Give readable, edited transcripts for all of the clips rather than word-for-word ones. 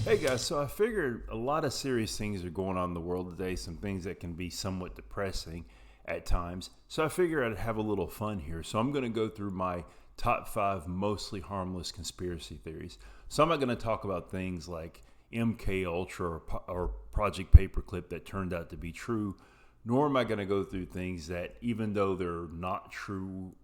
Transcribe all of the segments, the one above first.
Hey guys, so I figured a lot of serious things are going on in the world today, some things that can be somewhat depressing at times. So I figured I'd have a little fun here. So I'm going to go through my top 5 mostly harmless conspiracy theories. So I'm not going to talk about things like MK Ultra or Project Paperclip that turned out to be true, nor am I going to go through things that, even though they're not true,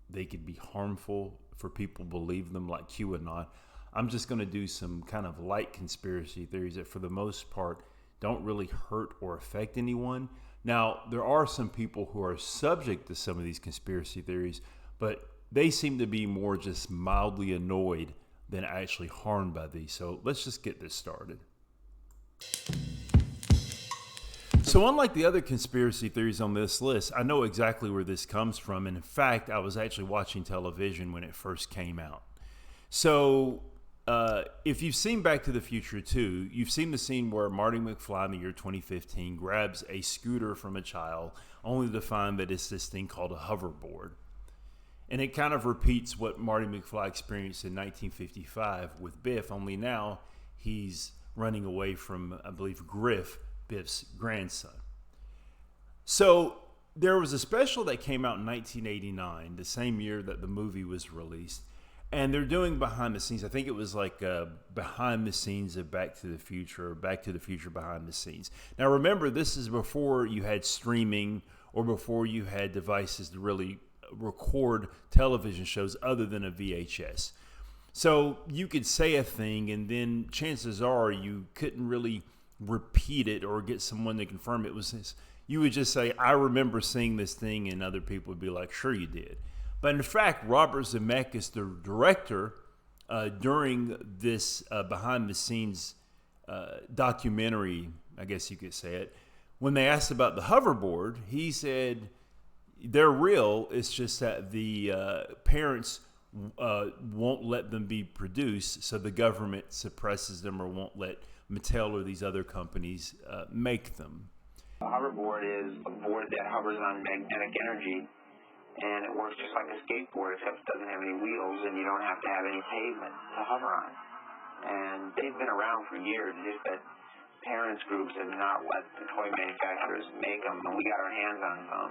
they could be harmful for people who believe them, like QAnon. I'm just going to do some kind of light conspiracy theories that, for the most part, don't really hurt or affect anyone. Now, there are some people who are subject to some of these conspiracy theories, but they seem to be more just mildly annoyed than actually harmed by these. So let's just get this started. So unlike the other conspiracy theories on this list, I know exactly where this comes from. And in fact, I was actually watching television when it first came out. So if you've seen Back to the Future 2, you've seen the scene where Marty McFly in the year 2015 grabs a scooter from a child, only to find that it's this thing called a hoverboard. And it kind of repeats what Marty McFly experienced in 1955 with Biff, only now he's running away from, I believe, Griff, Biff's grandson. So there was a special that came out in 1989, the same year that the movie was released. And they're doing behind the scenes. I think it was like behind the scenes of Back to the Future, or Back to the Future behind the scenes. Now remember, this is before you had streaming or before you had devices to really record television shows other than a VHS. So you could say a thing, and then chances are you couldn't really repeat it or get someone to confirm it was this. You would just say, I remember seeing this thing, and other people would be like, sure you did. But in fact, Robert Zemeckis, the director, during this behind-the-scenes documentary, I guess you could say it, when they asked about the hoverboard, he said they're real. It's just that the parents won't let them be produced, so the government suppresses them or won't let Mattel or these other companies make them. A hoverboard is a board that hovers on magnetic energy. And it works just like a skateboard, except it doesn't have any wheels, and you don't have to have any pavement to hover on. And they've been around for years, just that parents groups have not let the toy manufacturers make them, and we got our hands on some,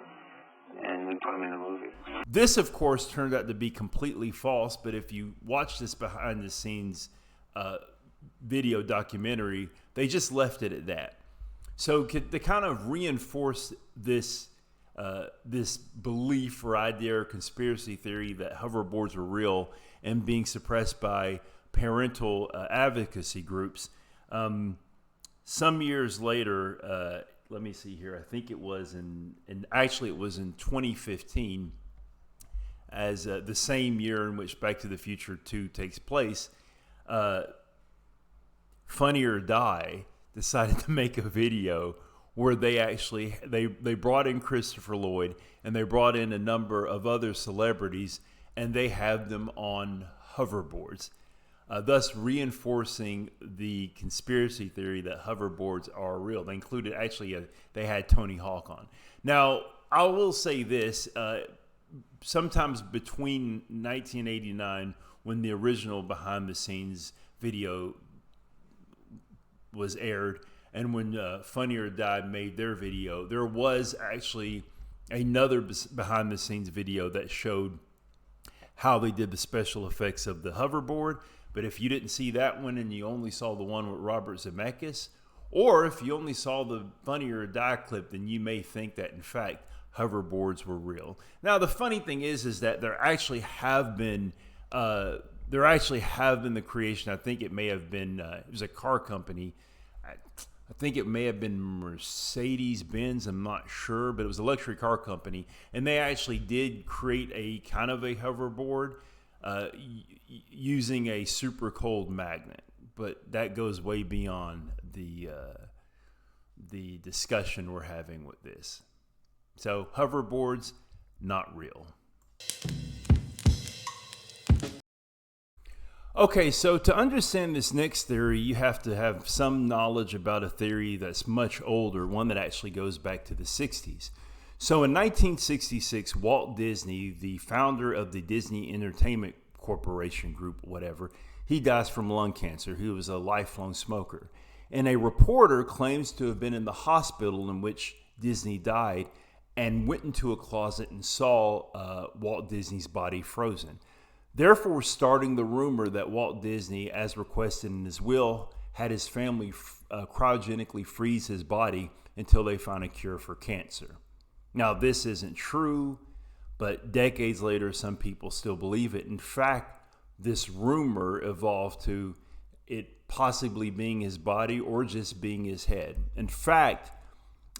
and we put them in the movie. This, of course, turned out to be completely false, but if you watch this behind-the-scenes video documentary, they just left it at that. So to kind of reinforce this belief or idea or conspiracy theory that hoverboards are real and being suppressed by parental advocacy groups. Some years later, let me see here. I think it was actually it was in 2015, as the same year in which Back to the Future 2 takes place. Funny or Die decided to make a video where they brought in Christopher Lloyd, and they brought in a number of other celebrities, and they have them on hoverboards, thus reinforcing the conspiracy theory that hoverboards are real. They included, they had Tony Hawk on. Now, I will say this, sometimes between 1989, when the original behind-the-scenes video was aired, and when Funny or Die made their video, there was actually another behind-the-scenes video that showed how they did the special effects of the hoverboard. But if you didn't see that one and you only saw the one with Robert Zemeckis, or if you only saw the Funny or Die clip, then you may think that, in fact, hoverboards were real. Now, the funny thing is that there actually have been the creation. I think it may have been, it was a car company. I think it may have been Mercedes-Benz, I'm not sure, but it was a luxury car company, and they actually did create a kind of a hoverboard using a super cold magnet. But that goes way beyond the discussion we're having with this. So hoverboards, not real. Okay, so to understand this next theory, you have to have some knowledge about a theory that's much older, one that actually goes back to the 60s. So in 1966, Walt Disney, the founder of the Disney Entertainment Corporation Group, whatever, He dies from lung cancer. He was a lifelong smoker. And a reporter claims to have been in the hospital in which Disney died and went into a closet and saw Walt Disney's body frozen. Therefore, starting the rumor that Walt Disney, as requested in his will, had his family cryogenically freeze his body until they found a cure for cancer. Now, this isn't true, but decades later, some people still believe it. In fact, this rumor evolved to it possibly being his body or just being his head. In fact,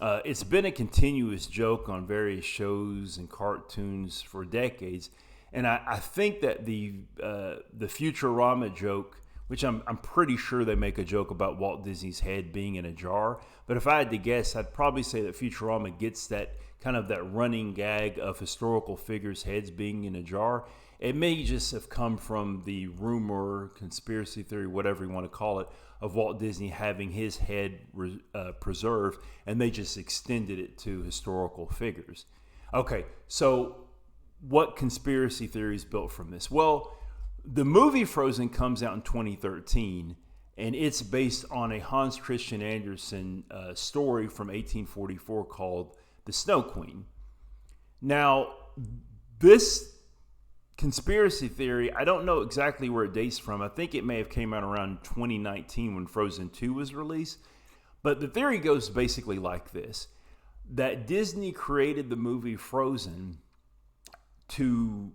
it's been a continuous joke on various shows and cartoons for decades. And I think that the Futurama joke, which I'm pretty sure they make a joke about Walt Disney's head being in a jar. But if I had to guess, I'd probably say that Futurama gets that kind of that running gag of historical figures' heads being in a jar. It may just have come from the rumor, conspiracy theory, whatever you want to call it, of Walt Disney having his head preserved, and they just extended it to historical figures. Okay, so what conspiracy theories built from this? Well, the movie Frozen comes out in 2013, and it's based on a Hans Christian Andersen story from 1844 called The Snow Queen. Now, this conspiracy theory, I don't know exactly where it dates from. I think it may have came out around 2019 when Frozen 2 was released. But the theory goes basically like this, that Disney created the movie Frozen to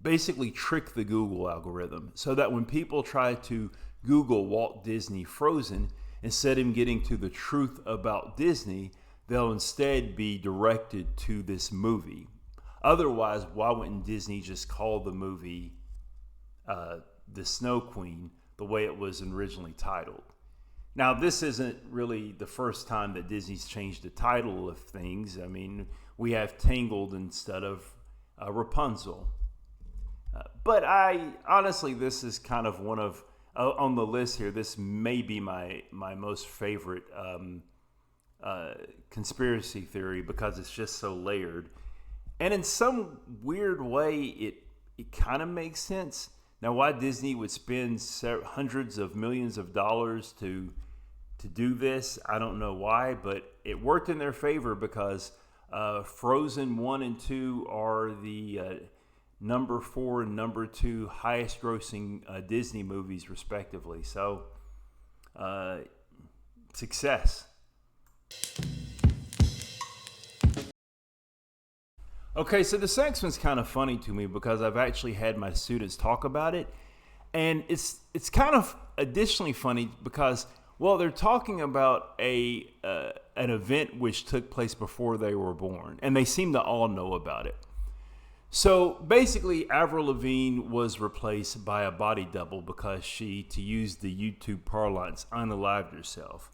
basically trick the Google algorithm so that when people try to Google Walt Disney Frozen, instead of getting to the truth about Disney, they'll instead be directed to this movie. Otherwise, why wouldn't Disney just call the movie The Snow Queen the way it was originally titled? Now, this isn't really the first time that Disney's changed the title of things. I mean, we have Tangled instead of Rapunzel. But honestly, this is kind of one of, on the list here, this may be my most favorite conspiracy theory because it's just so layered. And in some weird way, it kind of makes sense. Now, why Disney would spend hundreds of millions of dollars to do this, I don't know why, but it worked in their favor because Frozen 1 and 2 are the number 4 and number 2 highest grossing Disney movies, respectively. So, success. Okay, so the next one's kind of funny to me because I've actually had my students talk about it. And it's kind of additionally funny because, well, they're talking about an event which took place before they were born. And they seem to all know about it. So basically, Avril Lavigne was replaced by a body double because she, to use the YouTube parlance, unalived herself.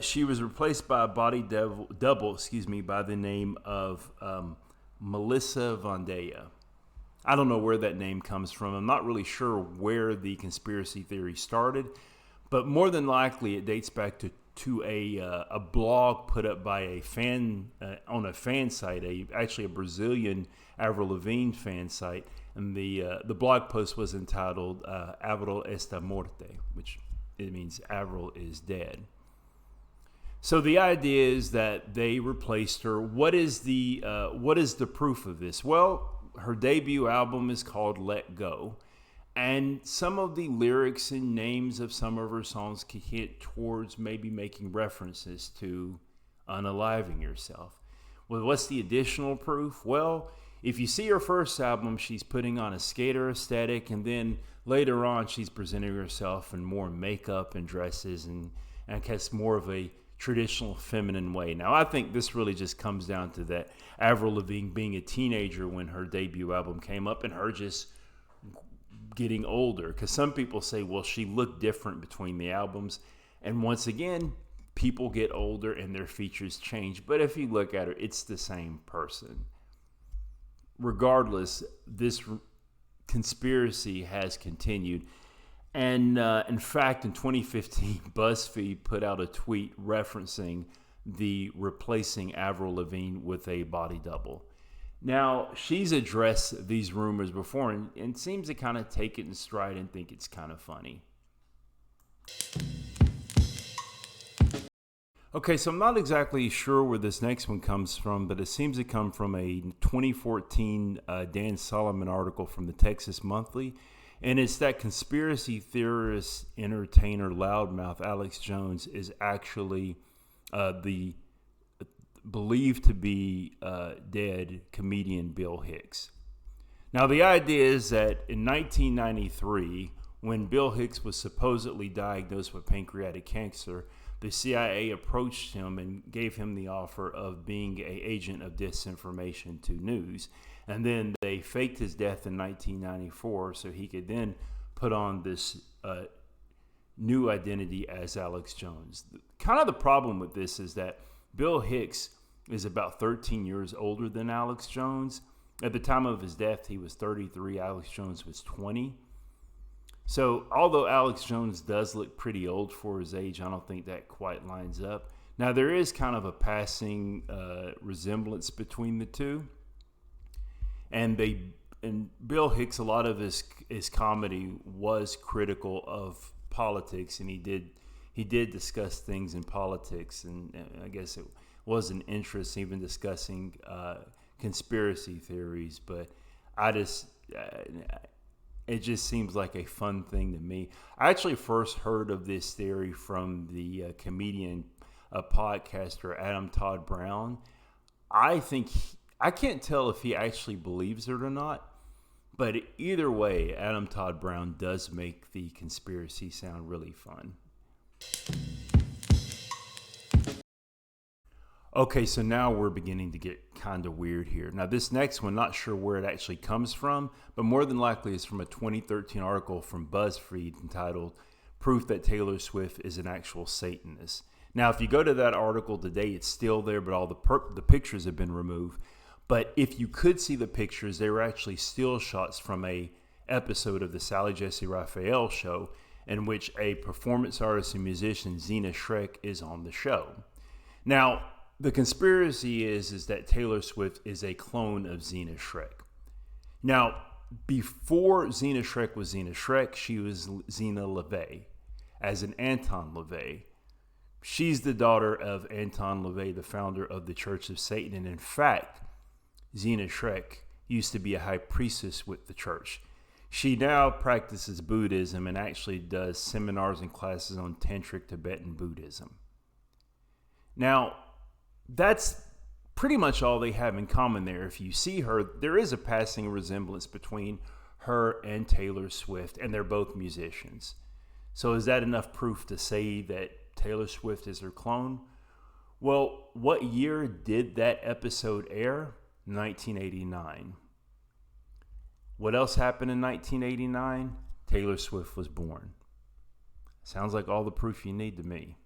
She was replaced by a body double, by the name of Melissa Vandea. I don't know where that name comes from. I'm not really sure where the conspiracy theory started, but more than likely it dates back to a blog put up by a fan on a fan site, actually a Brazilian Avril Lavigne fan site, and the blog post was entitled "Avril está morte," which it means Avril is dead. So the idea is that they replaced her. What is the proof of this? Well, her debut album is called Let Go. And some of the lyrics and names of some of her songs can hint towards maybe making references to unaliving yourself. Well, what's the additional proof? Well, if you see her first album, she's putting on a skater aesthetic, and then later on she's presenting herself in more makeup and dresses and I guess more of a traditional feminine way. Now, I think this really just comes down to that Avril Lavigne being a teenager when her debut album came up and her just getting older. Because some people say, well, she looked different between the albums. And once again, people get older and their features change. But if you look at her, it's the same person. Regardless, this conspiracy has continued. And in fact, in 2015, BuzzFeed put out a tweet referencing the replacing Avril Lavigne with a body double. Now, she's addressed these rumors before and seems to kind of take it in stride and think it's kind of funny. Okay, so I'm not exactly sure where this next one comes from, but it seems to come from a 2014 Dan Solomon article from the Texas Monthly. And it's that conspiracy theorist, entertainer, loudmouth Alex Jones is actually the believed to be dead comedian Bill Hicks. Now, the idea is that in 1993, when Bill Hicks was supposedly diagnosed with pancreatic cancer, the CIA approached him and gave him the offer of being an agent of disinformation to news. And then they faked his death in 1994 so he could then put on this new identity as Alex Jones. Kind of the problem with this is that Bill Hicks is about 13 years older than Alex Jones. At the time of his death, he was 33. Alex Jones was 20. So although Alex Jones does look pretty old for his age, I don't think that quite lines up. Now, there is kind of a passing resemblance between the two. And Bill Hicks, a lot of his comedy was critical of politics, and he did discuss things in politics, and I guess it was an interest even discussing conspiracy theories. But it just seems like a fun thing to me. I actually first heard of this theory from the comedian, podcaster Adam Todd Brown. I can't tell if he actually believes it or not, but either way, Adam Todd Brown does make the conspiracy sound really fun. Okay, so now we're beginning to get kind of weird here. Now, this next one, not sure where it actually comes from, but more than likely it's from a 2013 article from BuzzFeed entitled "Proof That Taylor Swift is an Actual Satanist." Now, if you go to that article today, it's still there, but all the pictures have been removed. But if you could see the pictures, they were actually still shots from a episode of the Sally Jessy Raphael show in which a performance artist and musician, Zena Shrek, is on the show. Now, the conspiracy is that Taylor Swift is a clone of Zena Shrek. Now, before Zena Shrek was Zena Shrek, she was Zena LaVey, as in Anton LaVey. She's the daughter of Anton LaVey, the founder of the Church of Satan. And in fact, Zena Shrek used to be a high priestess with the church. She now practices Buddhism and actually does seminars and classes on Tantric Tibetan Buddhism. Now, that's pretty much all they have in common there. If you see her, there is a passing resemblance between her and Taylor Swift, and they're both musicians. So is that enough proof to say that Taylor Swift is her clone? Well, what year did that episode air? 1989. What else happened in 1989? Taylor Swift was born. Sounds like all the proof you need to me.